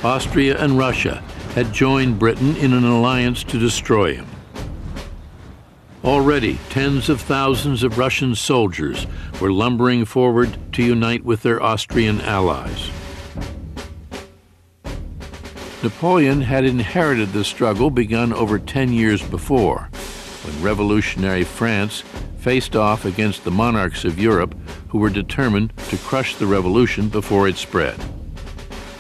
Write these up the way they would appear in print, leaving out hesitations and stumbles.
Austria and Russia had joined Britain in an alliance to destroy him. Already, tens of thousands of Russian soldiers were lumbering forward to unite with their Austrian allies. Napoleon had inherited the struggle begun over 10 years before, when revolutionary France faced off against the monarchs of Europe who were determined to crush the revolution before it spread.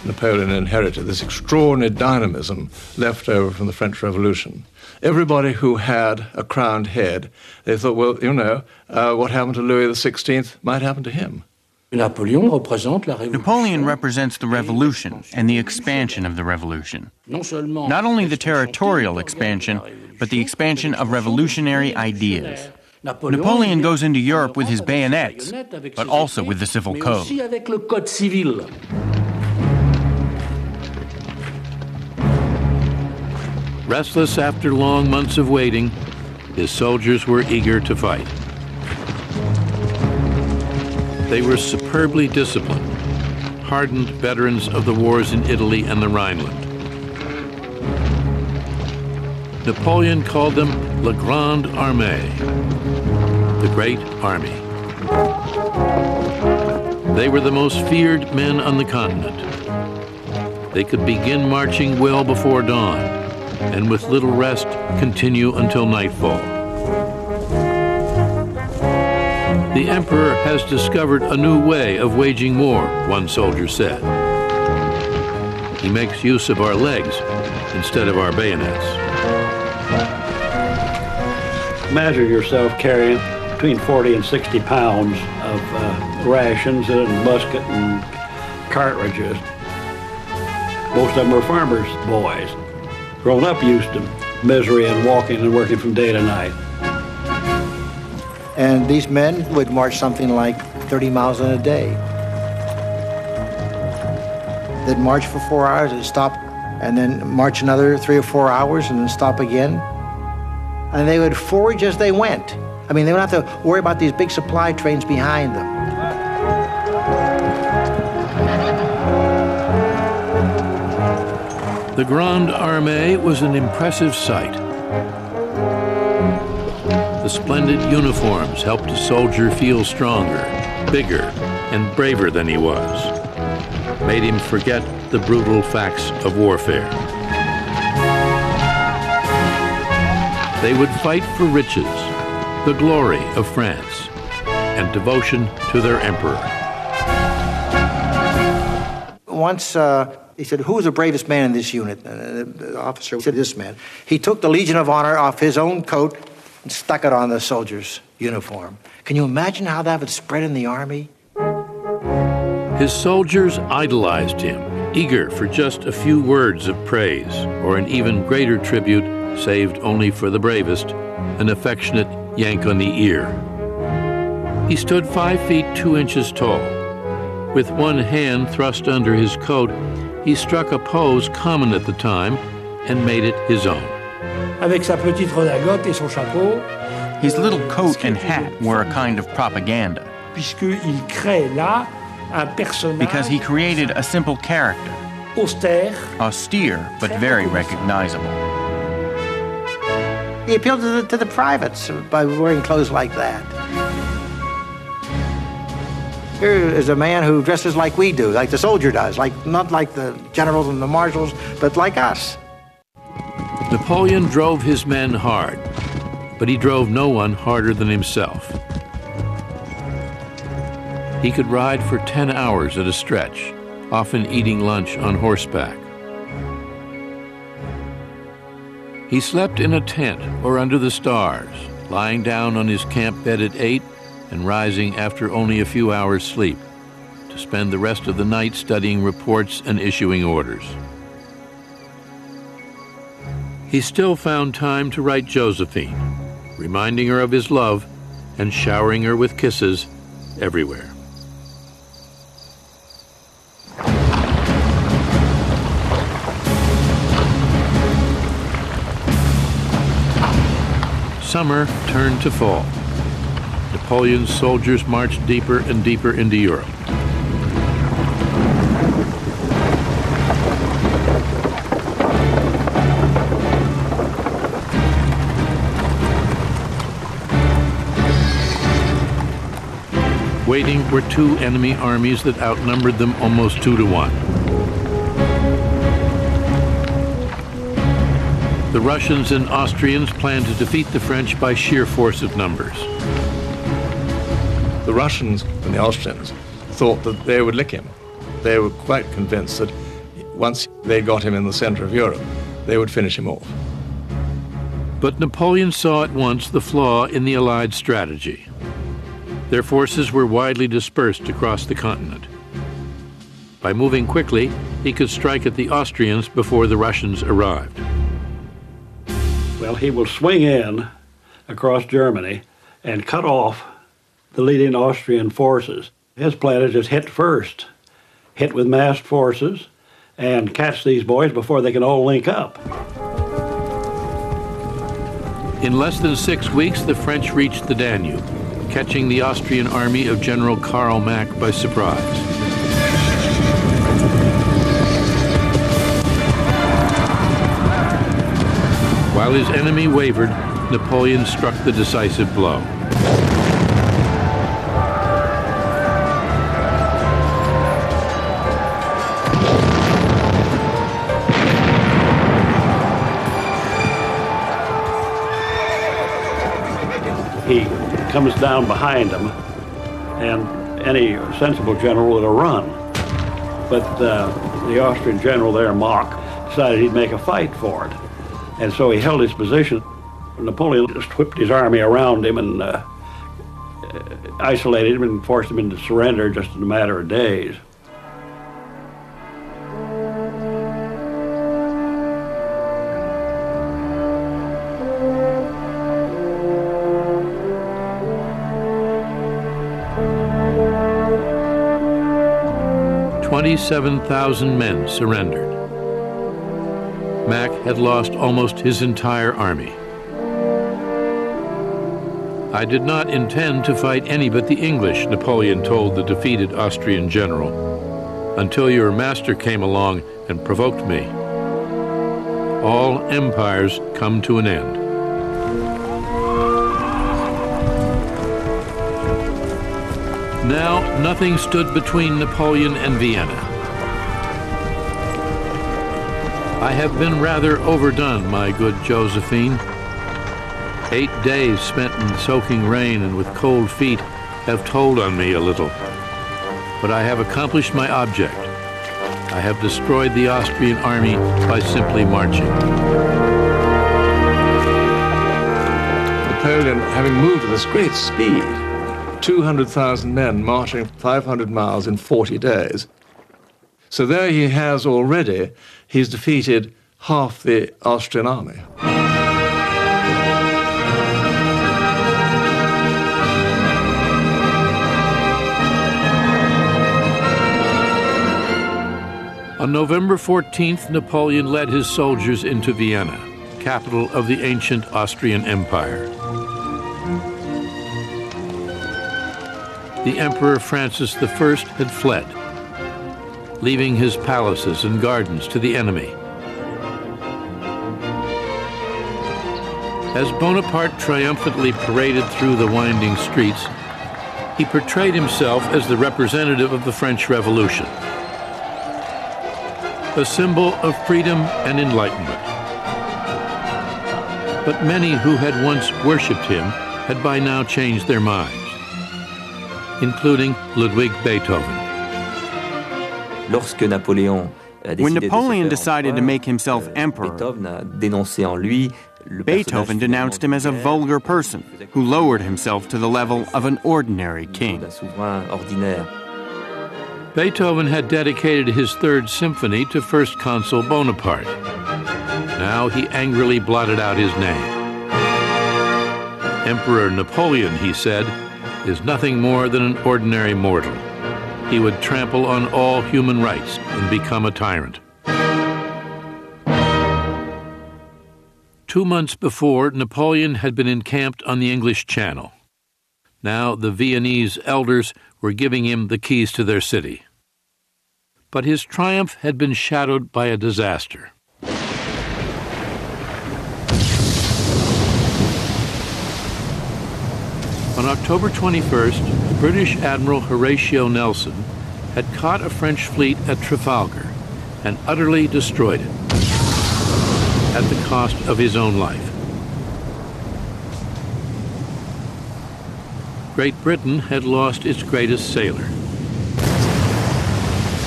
Napoleon inherited this extraordinary dynamism left over from the French Revolution. Everybody who had a crowned head, they thought, well, you know, what happened to Louis XVI might happen to him. Napoleon represents the revolution and the expansion of the revolution. Not only the territorial expansion, but the expansion of revolutionary ideas. Napoleon goes into Europe with his bayonets, but also with the civil code. Restless after long months of waiting, his soldiers were eager to fight. They were superbly disciplined, hardened veterans of the wars in Italy and the Rhineland. Napoleon called them La Grande Armée, the Great Army. They were the most feared men on the continent. They could begin marching well before dawn, and with little rest continue until nightfall. The emperor has discovered a new way of waging war, one soldier said. He makes use of our legs instead of our bayonets. Imagine yourself carrying between 40 and 60 pounds of rations and musket and cartridges. Most of them were farmers' boys. Grown up used to misery and walking and working from day to night. And these men would march something like 30 miles in a day. They'd march for 4 hours and stop, and then march another 3 or 4 hours and then stop again. And they would forage as they went. I mean, they wouldn't have to worry about these big supply trains behind them. The Grande Armée was an impressive sight. The splendid uniforms helped a soldier feel stronger, bigger, and braver than he was, made him forget the brutal facts of warfare. They would fight for riches, the glory of France, and devotion to their emperor. Once he said, "Who was the bravest man in this unit?" The officer said, "This man." He took the Legion of Honor off his own coat and stuck it on the soldier's uniform. Can you imagine how that would spread in the army? His soldiers idolized him, eager for just a few words of praise, or an even greater tribute, saved only for the bravest, an affectionate yank on the ear. He stood 5 feet 2 inches tall. With one hand thrust under his coat, he struck a pose common at the time and made it his own. Avec sa petite redingote et son chapeau, his little coat and hat were a kind of propaganda, puisqu'il crée là un personnage because he created a simple character, austere but very recognizable. He appealed to the privates by wearing clothes like that. Here is a man who dresses like we do, like the soldier does, not like the generals and the marshals, but like us. Napoleon drove his men hard, but he drove no one harder than himself. He could ride for 10 hours at a stretch, often eating lunch on horseback. He slept in a tent or under the stars, lying down on his camp bed at 8 and rising after only a few hours' sleep, to spend the rest of the night studying reports and issuing orders. He still found time to write Josephine, reminding her of his love and showering her with kisses everywhere. Summer turned to fall. Napoleon's soldiers marched deeper and deeper into Europe. waiting were two enemy armies that outnumbered them almost 2 to 1. The Russians and Austrians planned to defeat the French by sheer force of numbers. The Russians and the Austrians thought that they would lick him. They were quite convinced that once they got him in the center of Europe, they would finish him off. But Napoleon saw at once the flaw in the Allied strategy. Their forces were widely dispersed across the continent. By moving quickly, he could strike at the Austrians before the Russians arrived. Well, he will swing in across Germany and cut off the leading Austrian forces. His plan is just hit first, hit with massed forces, and catch these boys before they can all link up. In less than 6 weeks, the French reached the Danube, catching the Austrian army of General Karl Mack by surprise. While his enemy wavered, Napoleon struck the decisive blow. He comes down behind him, and any sensible general would have run. But the Austrian general there, Mack, decided he'd make a fight for it. And so he held his position. Napoleon just whipped his army around him and isolated him and forced him into surrender just in a matter of days. "27,000 men surrendered. Mack had lost almost his entire army. "I did not intend to fight any but the English," Napoleon told the defeated Austrian general, "until your master came along and provoked me. All empires come to an end." Now, nothing stood between Napoleon and Vienna. "I have been rather overdone, my good Josephine. 8 days spent in soaking rain and with cold feet have told on me a little. But I have accomplished my object. I have destroyed the Austrian army by simply marching." Napoleon, having moved at this great speed, 200,000 men marching 500 miles in 40 days. So there he has already, he's defeated half the Austrian army. On November 14th, Napoleon led his soldiers into Vienna, capital of the ancient Austrian Empire. The Emperor Francis I had fled, leaving his palaces and gardens to the enemy. As Bonaparte triumphantly paraded through the winding streets, he portrayed himself as the representative of the French Revolution, a symbol of freedom and enlightenment. But many who had once worshipped him had by now changed their minds, including Ludwig Beethoven. When Napoleon decided to make himself emperor, Beethoven denounced him as a vulgar person who lowered himself to the level of an ordinary king. Beethoven had dedicated his Third Symphony to First Consul Bonaparte. Now he angrily blotted out his name. Emperor Napoleon, he said, is nothing more than an ordinary mortal. He would trample on all human rights and become a tyrant. 2 months before, Napoleon had been encamped on the English Channel. Now the Viennese elders were giving him the keys to their city. But his triumph had been shadowed by a disaster. On October 21st, British Admiral Horatio Nelson had caught a French fleet at Trafalgar and utterly destroyed it at the cost of his own life. Great Britain had lost its greatest sailor.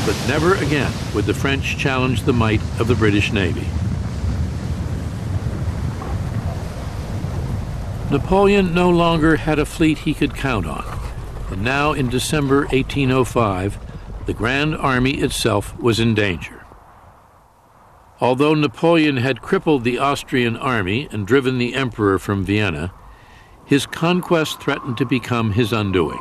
But never again would the French challenge the might of the British Navy. Napoleon no longer had a fleet he could count on, and now in December 1805, the Grand Army itself was in danger. Although Napoleon had crippled the Austrian army and driven the emperor from Vienna, his conquest threatened to become his undoing.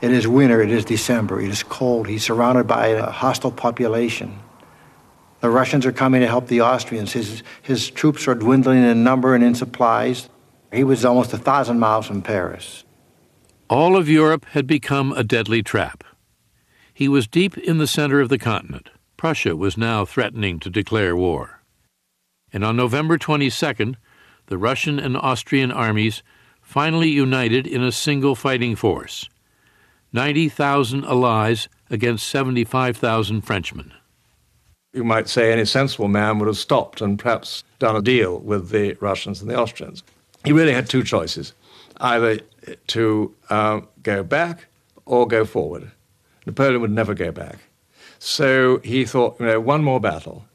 It is winter, it is December, it is cold, he's surrounded by a hostile population. The Russians are coming to help the Austrians. His troops are dwindling in number and in supplies. He was almost 1,000 miles from Paris. All of Europe had become a deadly trap. He was deep in the center of the continent. Prussia was now threatening to declare war. And on November 22nd, the Russian and Austrian armies finally united in a single fighting force. 90,000 allies against 75,000 Frenchmen. You might say any sensible man would have stopped and perhaps done a deal with the Russians and the Austrians. He really had two choices, either to go back or go forward. Napoleon would never go back. So he thought, one more battle.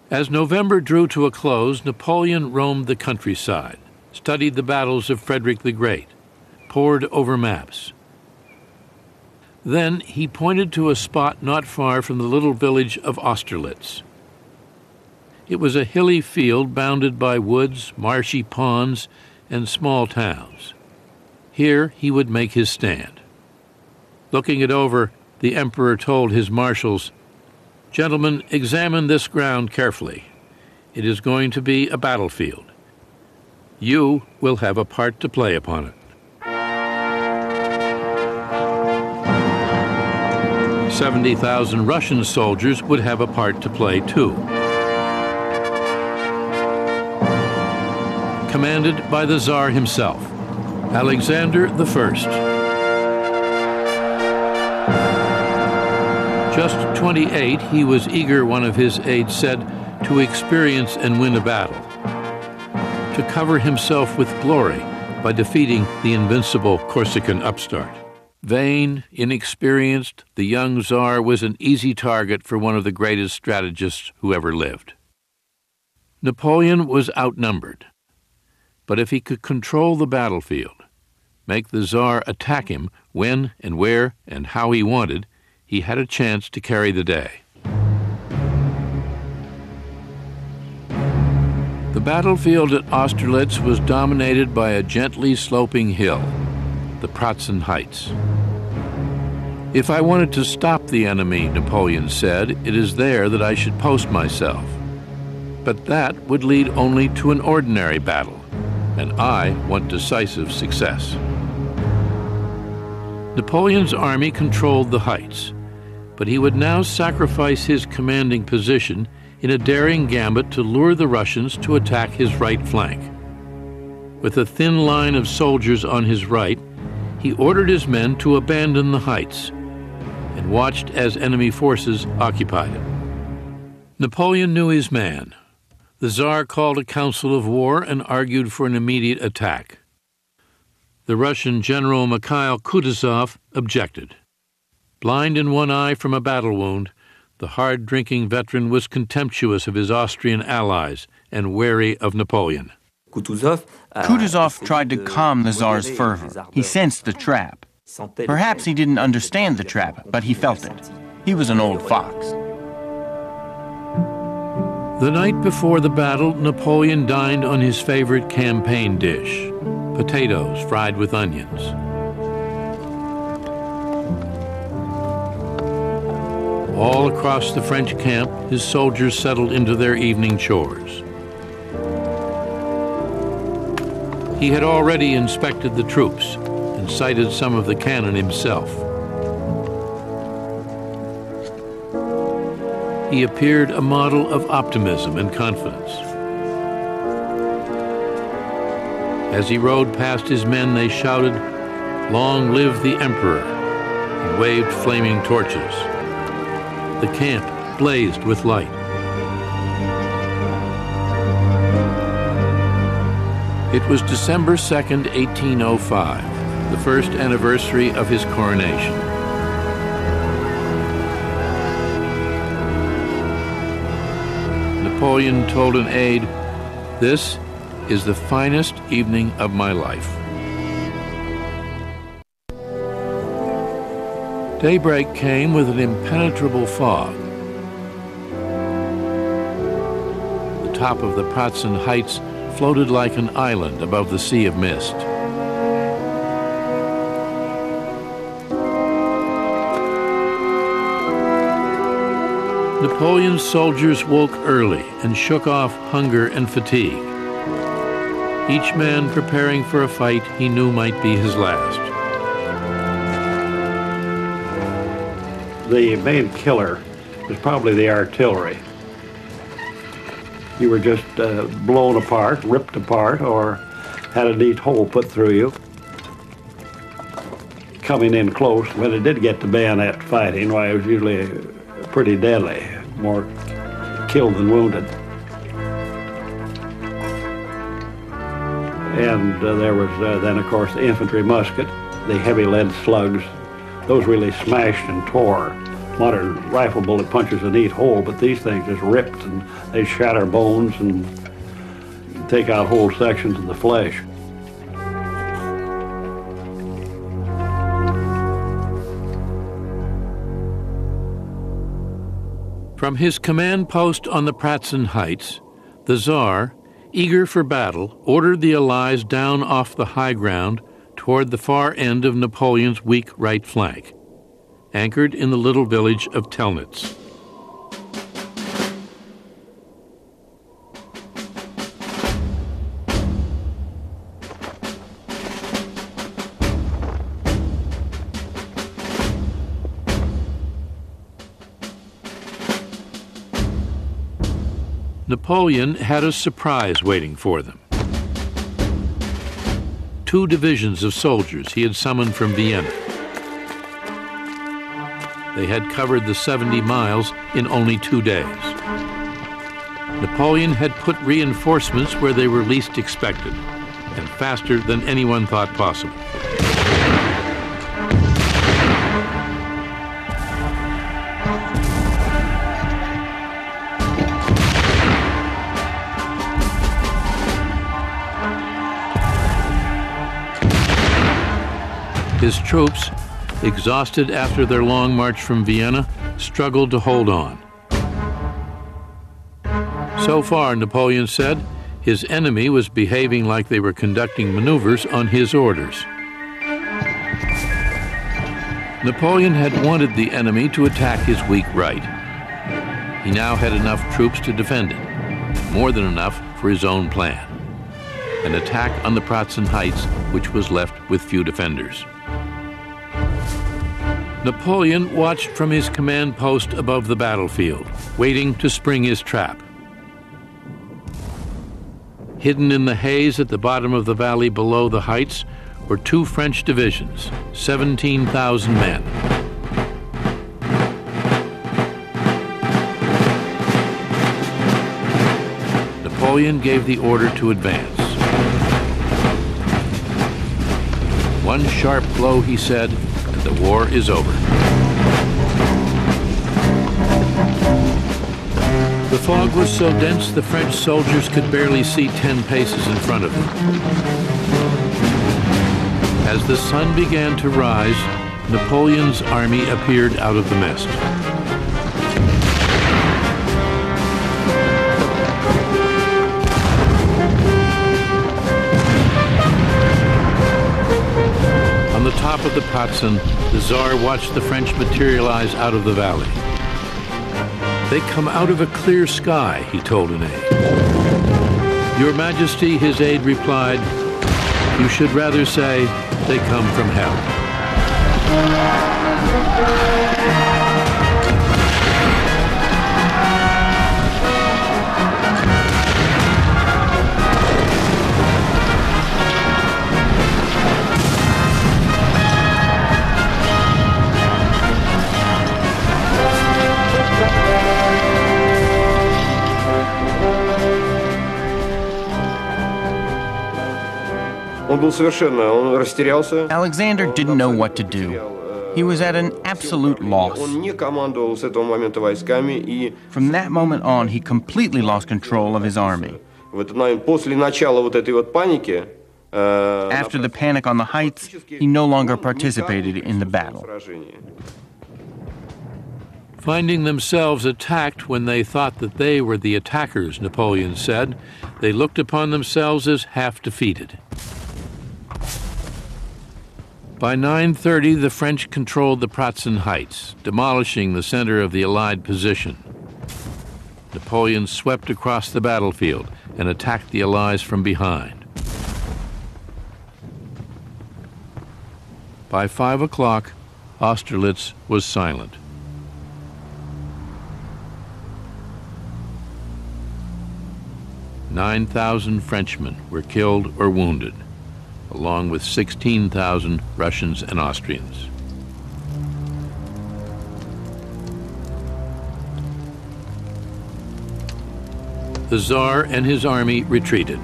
As November drew to a close, Napoleon roamed the countryside, studied the battles of Frederick the Great, pored over maps. Then he pointed to a spot not far from the little village of Austerlitz. It was a hilly field bounded by woods, marshy ponds, and small towns. Here he would make his stand. Looking it over, the emperor told his marshals, "Gentlemen, examine this ground carefully. It is going to be a battlefield. You will have a part to play upon it." 70,000 Russian soldiers would have a part to play too. Commanded by the Tsar himself, Alexander I. Just 28, he was eager, one of his aides said, to experience and win a battle, to cover himself with glory by defeating the invincible Corsican upstart. Vain, inexperienced, the young Tsar was an easy target for one of the greatest strategists who ever lived. Napoleon was outnumbered, but if he could control the battlefield, make the Tsar attack him when and where and how he wanted, he had a chance to carry the day. The battlefield at Austerlitz was dominated by a gently sloping hill, the Pratzen Heights. "If I wanted to stop the enemy," Napoleon said, "it is there that I should post myself. But that would lead only to an ordinary battle, and I want decisive success." Napoleon's army controlled the heights, but he would now sacrifice his commanding position in a daring gambit to lure the Russians to attack his right flank. With a thin line of soldiers on his right, he ordered his men to abandon the heights and watched as enemy forces occupied it. Napoleon knew his man. The Tsar called a council of war and argued for an immediate attack. The Russian General Mikhail Kutuzov objected. Blind in one eye from a battle wound, the hard-drinking veteran was contemptuous of his Austrian allies and wary of Napoleon. Kutuzov tried to calm the Tsar's fervor. He sensed the trap. Perhaps he didn't understand the trap, but he felt it. He was an old fox. The night before the battle, Napoleon dined on his favorite campaign dish, potatoes fried with onions. All across the French camp, his soldiers settled into their evening chores. He had already inspected the troops and sighted some of the cannon himself. He appeared a model of optimism and confidence. As he rode past his men, they shouted, "Long live the Emperor," and waved flaming torches. The camp blazed with light. It was December 2nd, 1805, the first anniversary of his coronation. Napoleon told an aide, "This is the finest evening of my life." Daybreak came with an impenetrable fog. The top of the Pratzen Heights floated like an island above the sea of mist. Napoleon's soldiers woke early and shook off hunger and fatigue. Each man preparing for a fight he knew might be his last. The main killer was probably the artillery. You were just blown apart, ripped apart, or had a neat hole put through you. Coming in close, when it did get to bayonet fighting, why, it was usually pretty deadly, more killed than wounded. And there was then, of course, the infantry musket, the heavy lead slugs. Those really smashed and tore. Modern rifle bullet punches a neat hole, but these things just ripped, and they shatter bones and take out whole sections of the flesh. From his command post on the Pratzen Heights, the Tsar, eager for battle, ordered the Allies down off the high ground toward the far end of Napoleon's weak right flank, anchored in the little village of Telnitz. Napoleon had a surprise waiting for them. 2 divisions of soldiers he had summoned from Vienna. They had covered the 70 miles in only 2 days. Napoleon had put reinforcements where they were least expected, and faster than anyone thought possible. His troops, exhausted after their long march from Vienna, struggled to hold on. So far, Napoleon said, his enemy was behaving like they were conducting maneuvers on his orders. Napoleon had wanted the enemy to attack his weak right. He now had enough troops to defend it, more than enough for his own plan: an attack on the Pratzen Heights, which was left with few defenders. Napoleon watched from his command post above the battlefield, waiting to spring his trap. Hidden in the haze at the bottom of the valley below the heights were 2 French divisions, 17,000 men. Napoleon gave the order to advance. One sharp blow, he said, and the war is over. The fog was so dense the French soldiers could barely see 10 paces in front of them. As the sun began to rise, Napoleon's army appeared out of the mist. On the top of the Pratzen, the Tsar watched the French materialize out of the valley. "They come out of a clear sky," he told an aide. "Your Majesty," his aide replied, "you should rather say they come from hell." Alexander didn't know what to do. He was at an absolute loss. From that moment on, he completely lost control of his army. After the panic on the heights, he no longer participated in the battle. Finding themselves attacked when they thought that they were the attackers, Napoleon said, they looked upon themselves as half defeated. By 9:30, the French controlled the Pratzen Heights, demolishing the center of the Allied position. Napoleon swept across the battlefield and attacked the Allies from behind. By 5 o'clock, Austerlitz was silent. "9,000 Frenchmen were killed or wounded, along with 16,000 Russians and Austrians." The Tsar and his army retreated.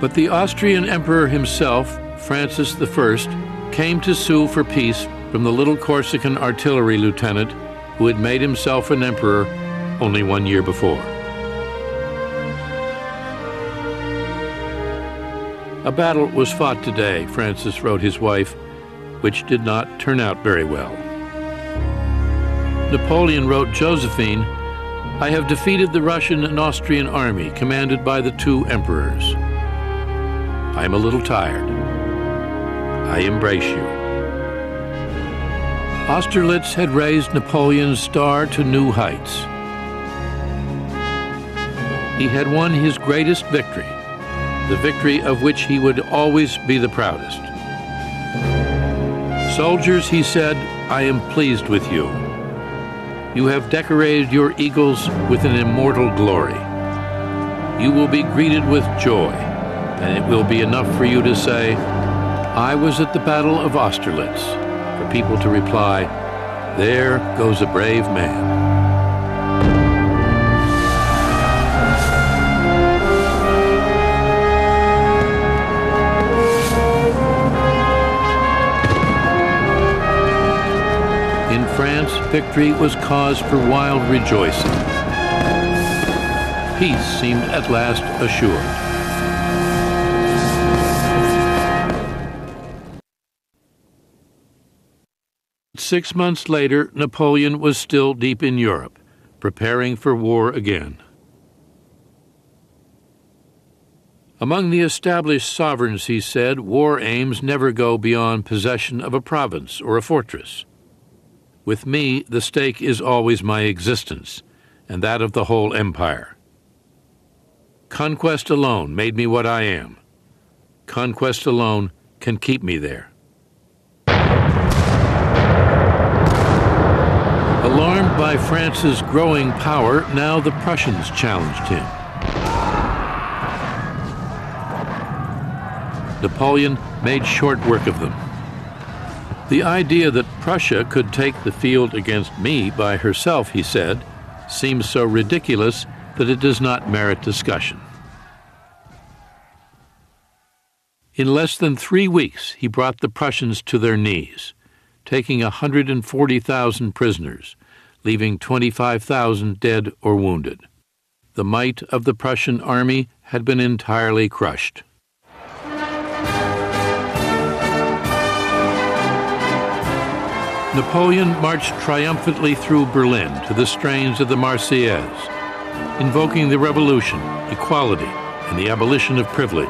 But the Austrian Emperor himself, Francis I, came to sue for peace from the little Corsican artillery lieutenant who had made himself an emperor only 1 year before. "A battle was fought today," Francis wrote his wife, "which did not turn out very well." Napoleon wrote Josephine, "I have defeated the Russian and Austrian army commanded by the two emperors. I am a little tired. I embrace you." Austerlitz had raised Napoleon's star to new heights. He had won his greatest victory, the victory of which he would always be the proudest. "Soldiers," he said, "I am pleased with you. You have decorated your eagles with an immortal glory. You will be greeted with joy, and it will be enough for you to say, 'I was at the Battle of Austerlitz,' for people to reply, 'There goes a brave man.'" In France, victory was cause for wild rejoicing. Peace seemed at last assured. Six months later, Napoleon was still deep in Europe, preparing for war again. Among the established sovereigns, he said, war aims never go beyond possession of a province or a fortress. With me, the stake is always my existence, and that of the whole empire. Conquest alone made me what I am. Conquest alone can keep me there. Alarmed by France's growing power, now the Prussians challenged him. Napoleon made short work of them. The idea that Prussia could take the field against me by herself, he said, seems so ridiculous that it does not merit discussion. In less than 3 weeks, he brought the Prussians to their knees, taking 140,000 prisoners, leaving 25,000 dead or wounded. The might of the Prussian army had been entirely crushed. Napoleon marched triumphantly through Berlin to the strains of the Marseillaise, invoking the revolution, equality, and the abolition of privilege.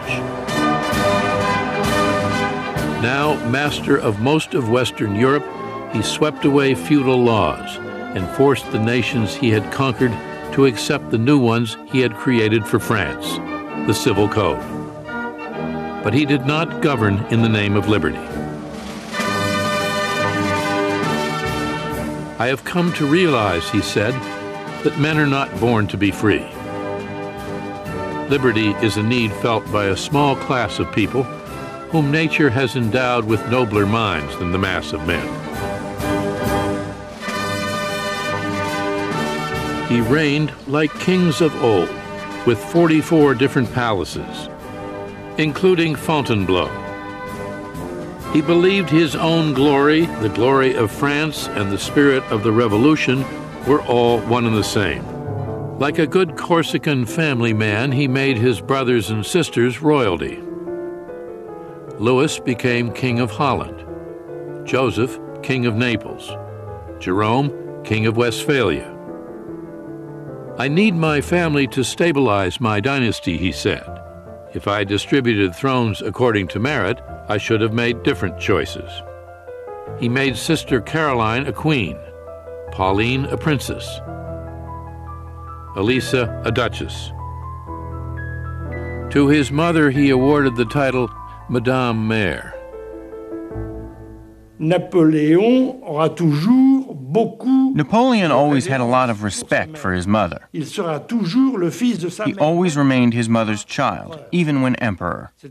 Now master of most of Western Europe, he swept away feudal laws and forced the nations he had conquered to accept the new ones he had created for France, the Civil Code. But he did not govern in the name of liberty. "I have come to realize," he said, "that men are not born to be free. Liberty is a need felt by a small class of people whom nature has endowed with nobler minds than the mass of men." He reigned like kings of old, with 44 different palaces, including Fontainebleau. He believed his own glory, the glory of France, and the spirit of the Revolution were all one and the same. Like a good Corsican family man, he made his brothers and sisters royalty. Louis became King of Holland, Joseph, King of Naples, Jerome, King of Westphalia. I need my family to stabilize my dynasty, he said. If I distributed thrones according to merit, I should have made different choices. He made Sister Caroline a queen, Pauline a princess, Elisa a duchess. To his mother, he awarded the title Madame Mère. Napoleon always had a lot of respect for his mother. He always remained his mother's child, even when emperor. She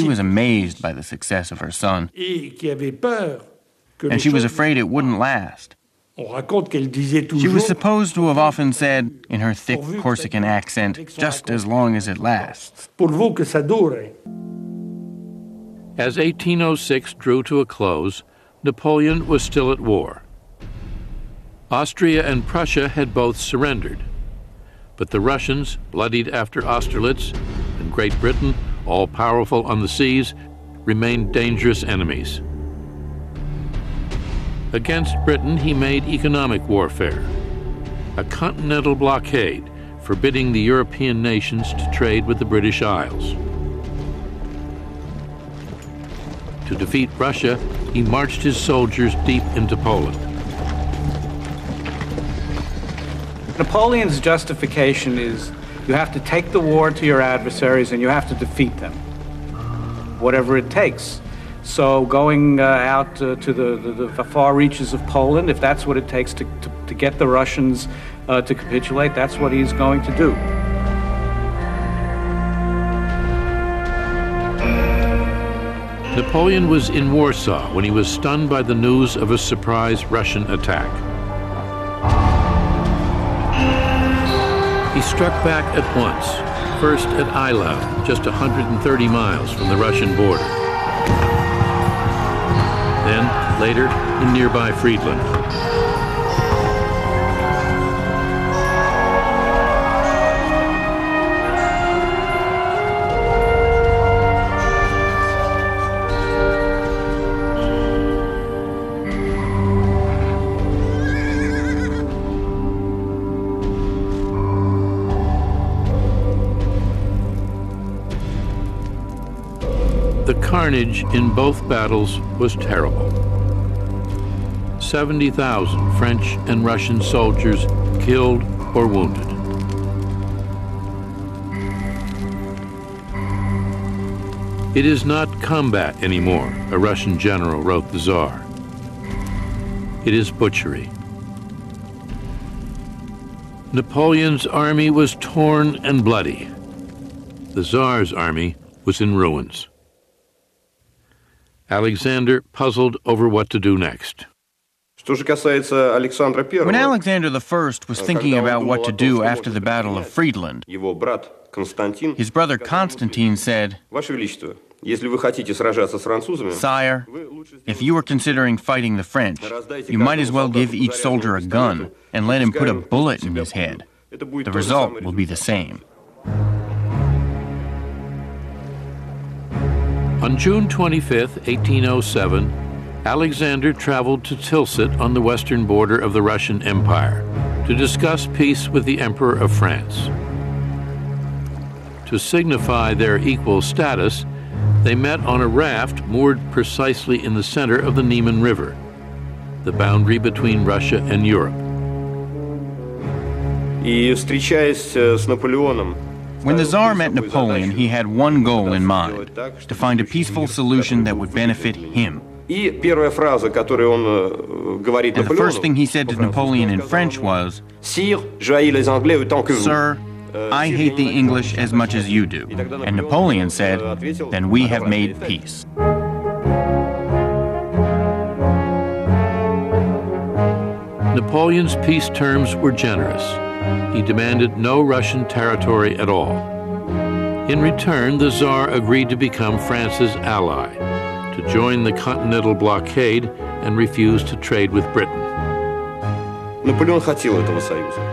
was amazed by the success of her son, and she was afraid it wouldn't last. She was supposed to have often said, in her thick Corsican accent, just as long as it lasts. As 1806 drew to a close, Napoleon was still at war. Austria and Prussia had both surrendered, but the Russians, bloodied after Austerlitz, and Great Britain, all powerful on the seas, remained dangerous enemies. Against Britain, he made economic warfare, a continental blockade forbidding the European nations to trade with the British Isles. To defeat Russia, he marched his soldiers deep into Poland. Napoleon's justification is you have to take the war to your adversaries and you have to defeat them, whatever it takes. So going out to the far reaches of Poland, if that's what it takes to get the Russians to capitulate, that's what he's going to do. Napoleon was in Warsaw when he was stunned by the news of a surprise Russian attack. He struck back at once, first at Eylau, just 130 miles from the Russian border. Then, later, in nearby Friedland. The carnage in both battles was terrible. 70,000 French and Russian soldiers killed or wounded. It is not combat anymore, a Russian general wrote the Tsar. It is butchery. Napoleon's army was torn and bloody. The Tsar's army was in ruins. Alexander puzzled over what to do next. When Alexander I was thinking about what to do after the Battle of Friedland, his brother Constantine said, "Sire, if you are considering fighting the French, you might as well give each soldier a gun and let him put a bullet in his head. The result will be the same." On June 25, 1807, Alexander traveled to Tilsit on the western border of the Russian Empire to discuss peace with the Emperor of France. To signify their equal status, they met on a raft moored precisely in the center of the Niemen River, the boundary between Russia and Europe. When the Tsar met Napoleon, he had one goal in mind: to find a peaceful solution that would benefit him. And the first thing he said to Napoleon in French was, "Sir, I hate the English as much as you do." And Napoleon said, "Then we have made peace." Napoleon's peace terms were generous. He demanded no Russian territory at all. In return, the Tsar agreed to become France's ally, to join the continental blockade and refuse to trade with Britain.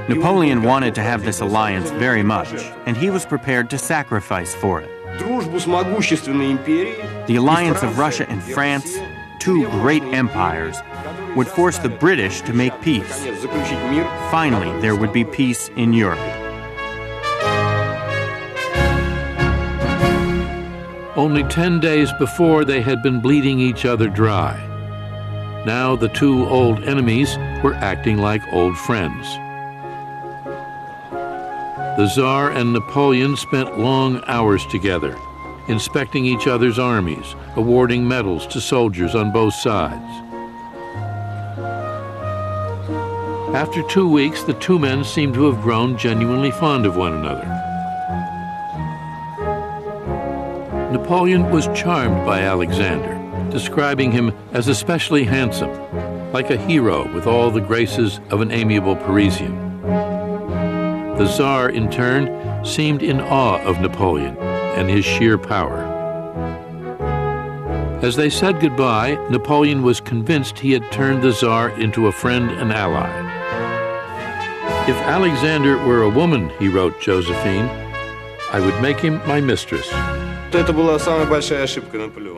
Napoleon wanted to have this alliance very much, and he was prepared to sacrifice for it. The alliance of Russia and France, two great empires, would force the British to make peace. Finally, there would be peace in Europe. Only 10 days before, they had been bleeding each other dry. Now the two old enemies were acting like old friends. The Tsar and Napoleon spent long hours together, inspecting each other's armies, awarding medals to soldiers on both sides. After 2 weeks, the two men seemed to have grown genuinely fond of one another. Napoleon was charmed by Alexander, describing him as especially handsome, like a hero with all the graces of an amiable Parisian. The Tsar, in turn, seemed in awe of Napoleon and his sheer power. As they said goodbye, Napoleon was convinced he had turned the Tsar into a friend and ally. "If Alexander were a woman," he wrote Josephine, "I would make him my mistress."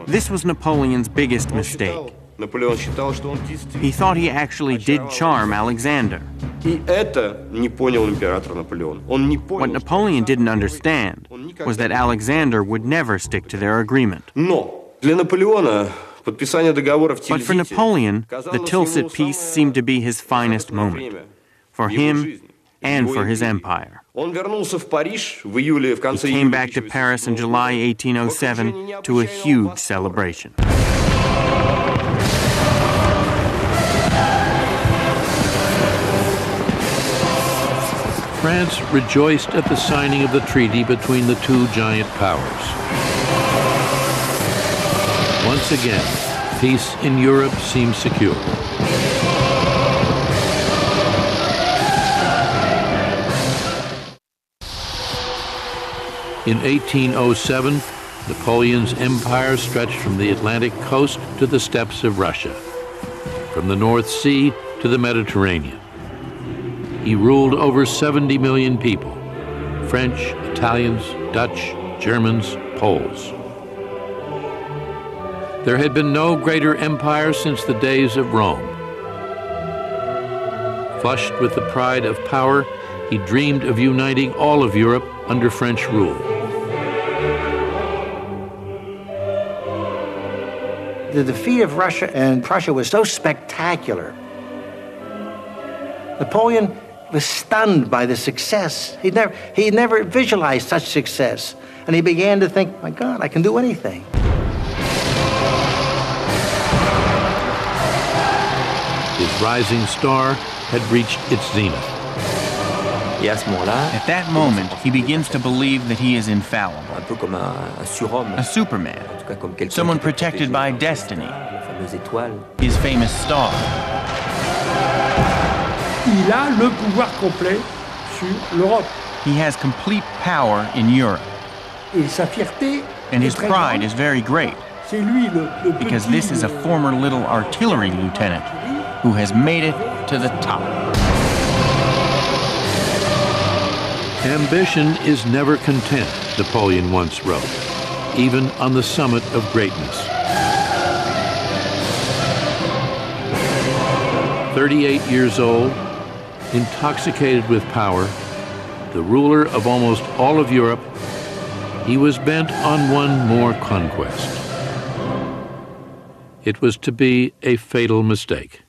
This was Napoleon's biggest mistake. He thought he actually did charm Alexander. What Napoleon didn't understand was that Alexander would never stick to their agreement. But for Napoleon, the Tilsit peace seemed to be his finest moment, for him and for his empire. He came back to Paris in July 1807 to a huge celebration. France rejoiced at the signing of the treaty between the two giant powers. Once again, peace in Europe seemed secure. In 1807, Napoleon's empire stretched from the Atlantic coast to the steppes of Russia, from the North Sea to the Mediterranean. He ruled over 70 million people, French, Italians, Dutch, Germans, Poles. There had been no greater empire since the days of Rome. Flushed with the pride of power, he dreamed of uniting all of Europe under French rule. The defeat of Russia and Prussia was so spectacular. Napoleon was stunned by the success. He never visualized such success. And he began to think, my God, I can do anything. His rising star had reached its zenith. At that moment, he begins to believe that he is infallible. A superman, someone protected by destiny, his famous star. Il a le pouvoir complet sur l'Europe. He has complete power in Europe. Et sa fierté and his pride is very great, c'est lui le because this is a former little artillery lieutenant who has made it to the top. Ambition is never content, Napoleon once wrote, even on the summit of greatness. 38 years old, intoxicated with power, the ruler of almost all of Europe, he was bent on one more conquest. It was to be a fatal mistake.